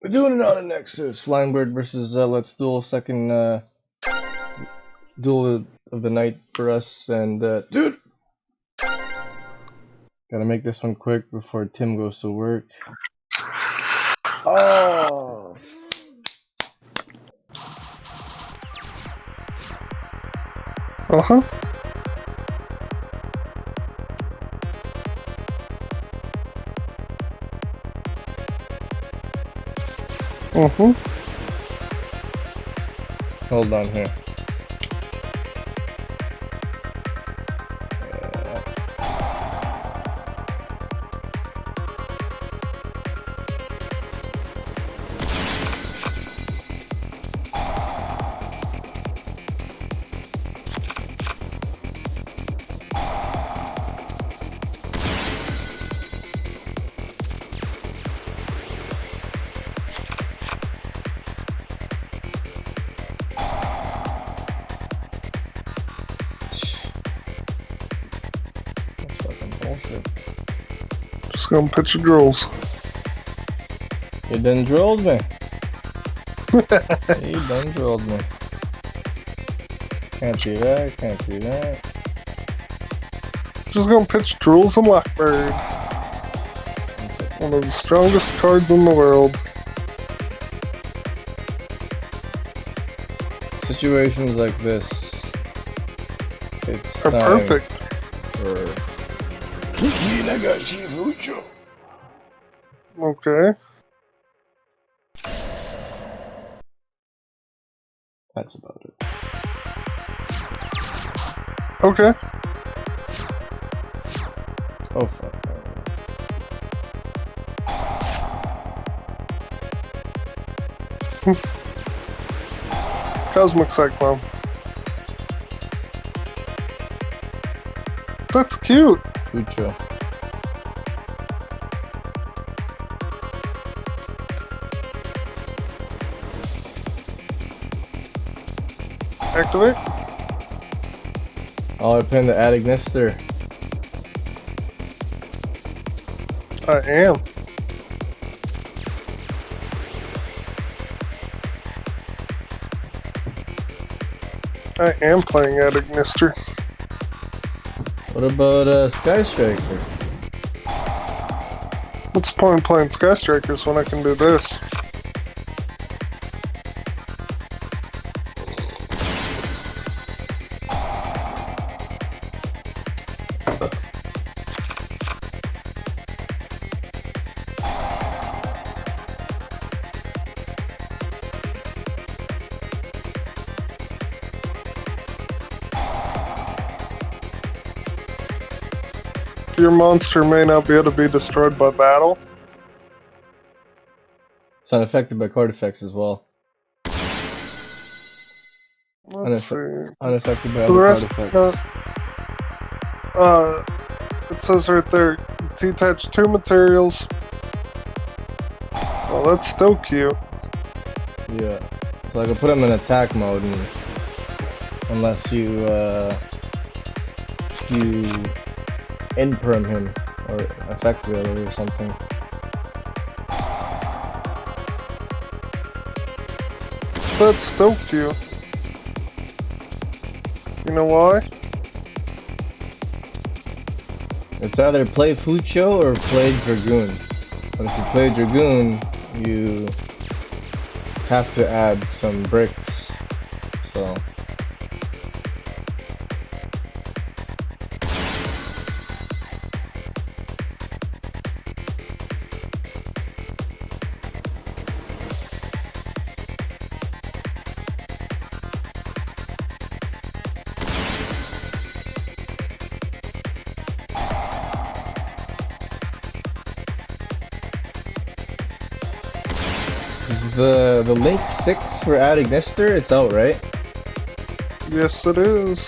We're doing it on a Nexus. FlyingBird versus Let's Duel, second duel of the night for us. And dude, gotta make this one quick before Tim goes to work. Oh. Uh-huh. Mm-hmm. Hold on here. Bullshit. Just gonna pitch your drills. You done drilled me. You done drilled me. Can't do that, can't do that. Just gonna pitch drills and FlyingBird. One of the strongest cards in the world. Situations like this, it's Are time perfect. for Kiki Nagashi Mucho. Okay. That's about it. Okay. Oh fuck. Cosmic Cyclone. That's cute. Mucho. Activate. Oh, I pinned the Attic Nister. I am. I am playing Attic Nister. What about Sky Striker? What's the point of playing Sky Strikers when I can do this? Your monster may not be able to be destroyed by battle. It's unaffected by card effects as well. Let's see. Unaffected by For the other card rest, effects. it says right there, detach 2 materials. Oh, that's still cute. Yeah. So I can put him in attack mode, and unless you in-perm him or effect wheeler or something. That's still cute. You know why? It's either play Fucho or play Dragoon. But if you play Dragoon, you have to add some bricks. So the Link 6 for adding Nister, it's out, right? Yes, it is.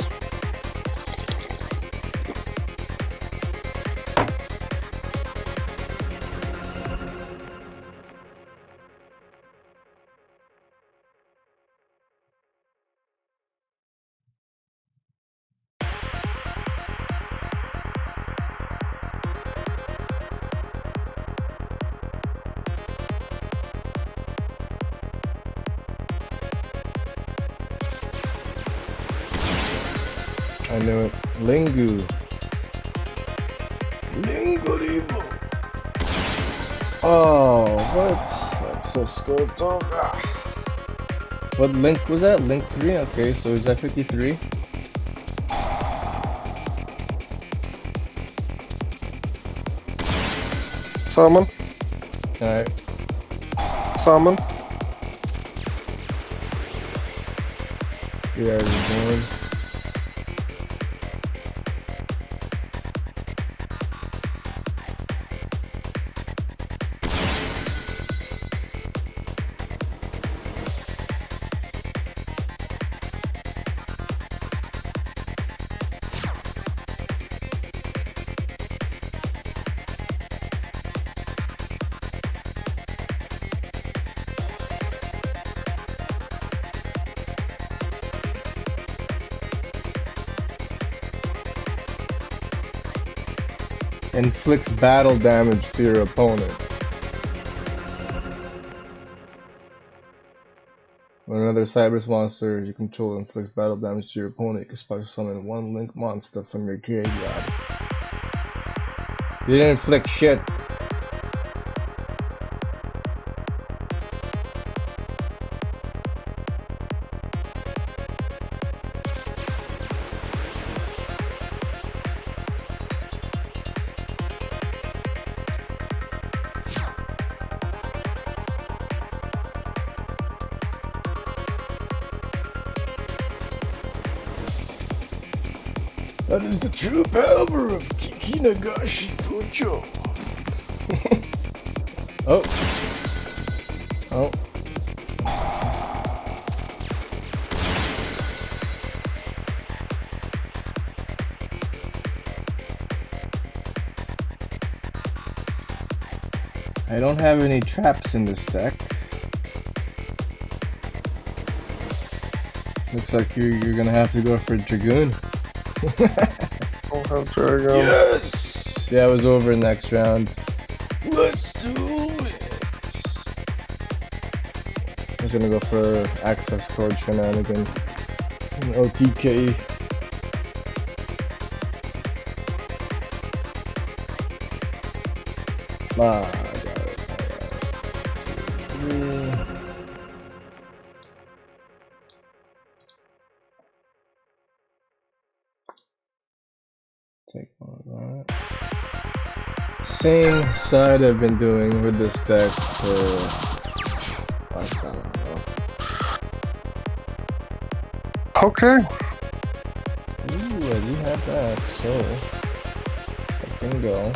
I knew it. Lingu. Lingurimo. Oh, what? That's so scoped over. What link was that? Link 3? Okay, so is that 53? Summon. Alright. Summon. You are reborn. Inflicts battle damage to your opponent. When another Cyberus monster you control inflicts battle damage to your opponent, you can special summon one link monster from your graveyard. You didn't inflict shit. That is the true power of Kikinagashi Fujo. Oh. Oh. I don't have any traps in this deck. Looks like you're gonna have to go for Dragoon. Don't have Dragon. Yes! Yeah, it was over next round. Let's do it! I was gonna go for access code shenanigan. OTK. Ah, I got it. Take all of that. Same side I've been doing with this deck for I don't know. Okay. Ooh, I do have that, so I can go.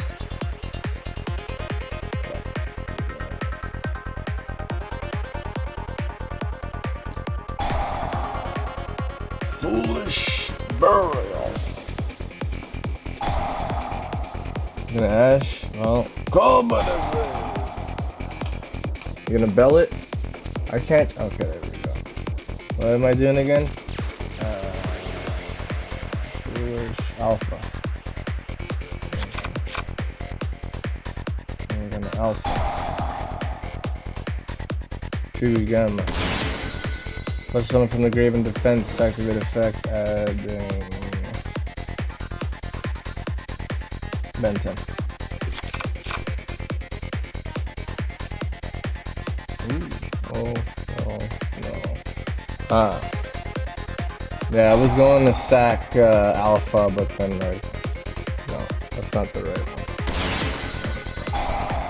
Foolish burial. You gonna Ash? Well, come on. You gonna bell it? I can't. Okay, there we go. What am I doing again? Foolish Alpha. And we're gonna Alpha. True Gamma. Plus someone from the Grave in Defense, activate effect, adding Benton. Oh, no. Ah. Yeah, I was going to sack Alpha, but then like, no, that's not the right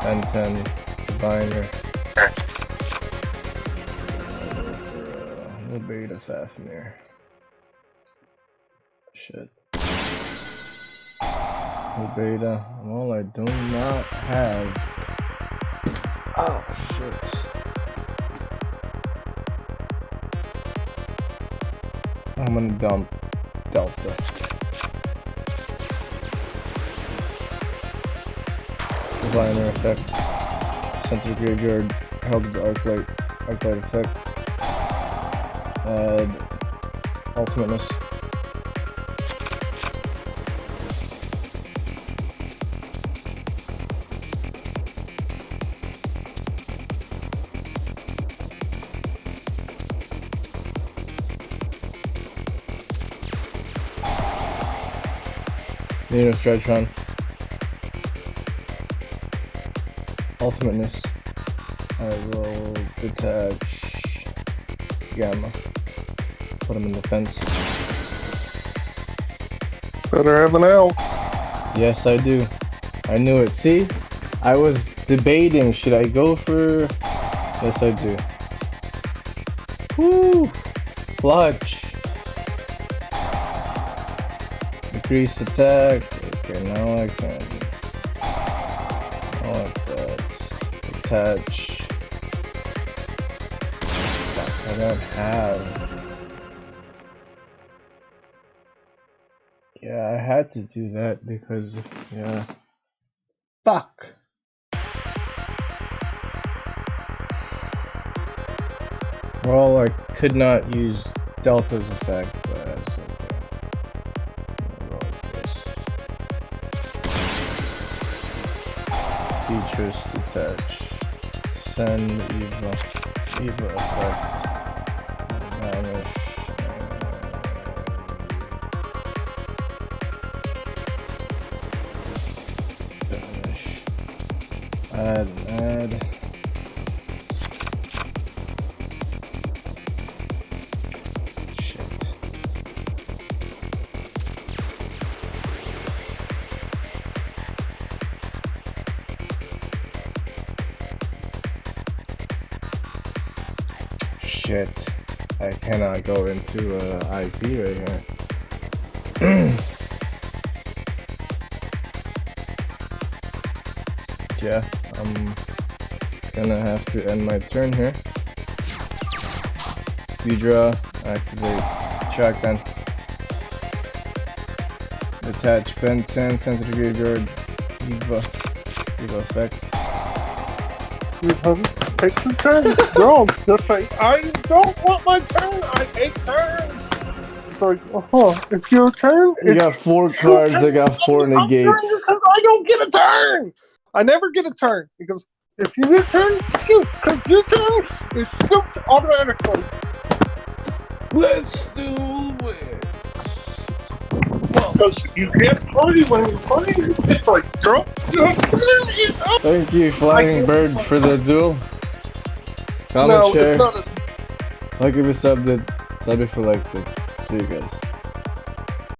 one. Benton, Diviner. No beta Fafnir. Shit. No beta. Well, I do not have. Oh shit. I'm gonna dump Delta. Diviner effect. Center graveyard. Held the Arclight effect. Add ultimateness. Needles DRYTRON. Ultimateness. I will detach Gamma. Put him in the fence. Better have an L. Yes, I do. I knew it. See? I was debating, should I go for... Yes, I do. Woo! Clutch! Increase attack. Okay, now I can... I like that. Attach. Fuck, I don't have... Yeah, I had to do that because... Yeah. Fuck! Well, I could not use Delta's effect, but that's okay. Roll this. Beatrice detach. Send Eva. Eva effect. Vanish. Vanish. Add. Shit, I cannot go into IP right here. Yeah, I'm gonna have to end my turn here. Redraw, activate shotgun. Detach Ben 10, sensitive graveyard, Eva effect. Take your turn. No, just like, I don't want my turn. I take turns. It's like, if your turn, You got 4 cards. I got 4 negates. Because I don't get a turn. I never get a turn. He goes, if you get a turn, shoot. Because your turn is scooped automatically. Let's do it. Because you can't play when you play. It's like, drop. Thank you, FlyingBird, for the duel. Comment, No, share. it's not Like if you subbed it. Sub it for like it. See you guys.